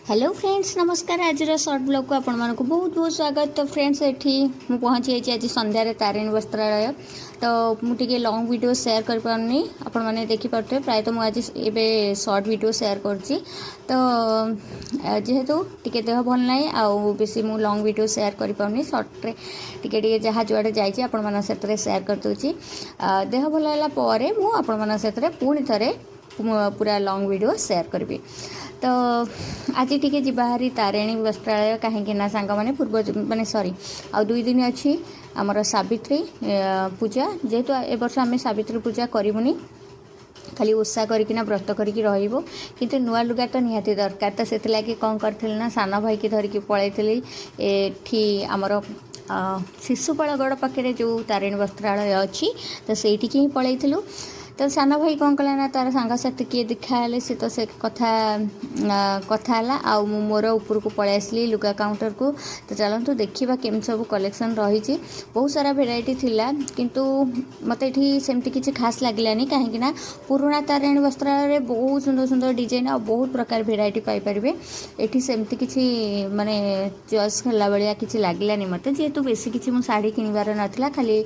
Hello friends नमस्कार। आज shirt blog को आपण मानक बहुत बहुत स्वागत। तो फ्रेंड्स एठी मु पहुँची आज संध्यारे तारिणी वस्त्रालय। तो मुझे लॉन्ग वीडियो शेयर कर पारनी आपण मैंने देखिपे प्राय तो मुझे एबे शॉर्ट वीडियो शेयर करची। तो जेहेतु टिके देह भल ना आउ बेसी मु लॉन्ग वीडियो शेयर कर पारनी शॉर्ट रे टिके जहाँ जुआड़े जाइए आपण मान से शेयर कर दूची। देह भल है पर मु आपण मान से पुणी थे पूरा लॉन्ग वीडियो शेयर करी। तो आज टी जी बाहरी तारिणी वस्त्रालय कहीं सांग मैंने पूर्व माने सॉरी आ 2 दिन अच्छी आमर सावित्री पूजा जेहेतु ए वर्ष आम सावित्री पूजा करूनी खाली ओषा करना व्रत करके किंतु नुआ लुगा तो निहाती दरकार। तो से लगी कौन करी ना सान भाई की धरिकी पलैली एठी आमर शिशुपालगढ़ पाखे जो तारिणी वस्त्रालय अच्छी तो सहीटी ही पलैलु। तो सान भाई कौन कला ना तार सांगसाथी किए देखाले सी तो से कथा आ मोर ऊपर को पलि आसली लुगा काउंटर को। तो चलतु देखा केम सब कलेक्शन रही बहुत सारा भेराइटी थिला किंतु मते एठी सेमती किसी खास लगलानी कहीं पुराना तारिणी वस्त्रालय बहुत सुंदर सुंदर डिजाइन और बहुत प्रकार भेराइटी पाइपर। एठी सेमती किसी माने चॉइस कला भाया किसी लगलानी मत जेहेतु बेसी किसी मु शाढ़ी किणवार नाला खाली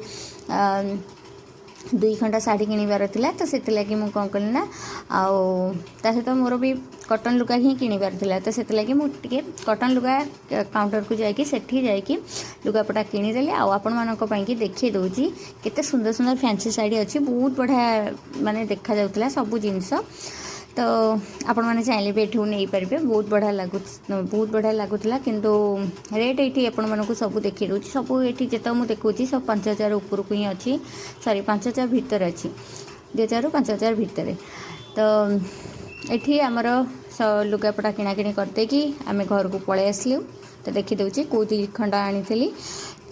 2 खंडा शाढ़ी किणवार था। तो से लगी मुझे कौन कली ना ता सहित मोर भी कटन लुगा ही किणवार था। तो से लगी मुझे कटन लुगा काउंटर को जाकि सेठी जाकि लुगापटा किनीदेली आपण मानी देखी दूसरी केते सुंदर सुंदर फैंसी शाढ़ी अच्छी बहुत बढ़िया माने देखा जाउतला सब जिनस। तो आपण मैंने चाहिए भी एठू नहीं पारे बहुत बढ़िया लगुला किंतु रेट ये आपण मानक सब देखी दूसरी सब ये जिते मुझे देखुची सब 5000 ऊपर को ही अच्छी सॉरी 5000 भितर अच्छी 2000 ରୁ 5000 भितर। तो ये आमर लुगापटा किणाकिणी करदे कि आम घर को पलि आसलु। तो देखी दूसरी कौ 2 खंडा आनी।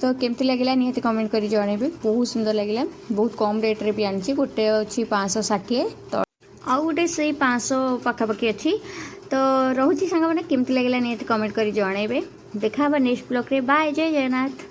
तो केमती लगे निहाती कमेंट करी जणेबे बहुत सुंदर लगे बहुत कम रेट रे भी आनी गोटे अच्छी 560 तो आउ गोटे से 500 पाखापाखि अच्छी। तो रोची सांग मैंने केमती लगे निहाती कमेंट करी जणेबे। देखा नेक्स्ट ब्लॉग रे बाय जय जगन्नाथ।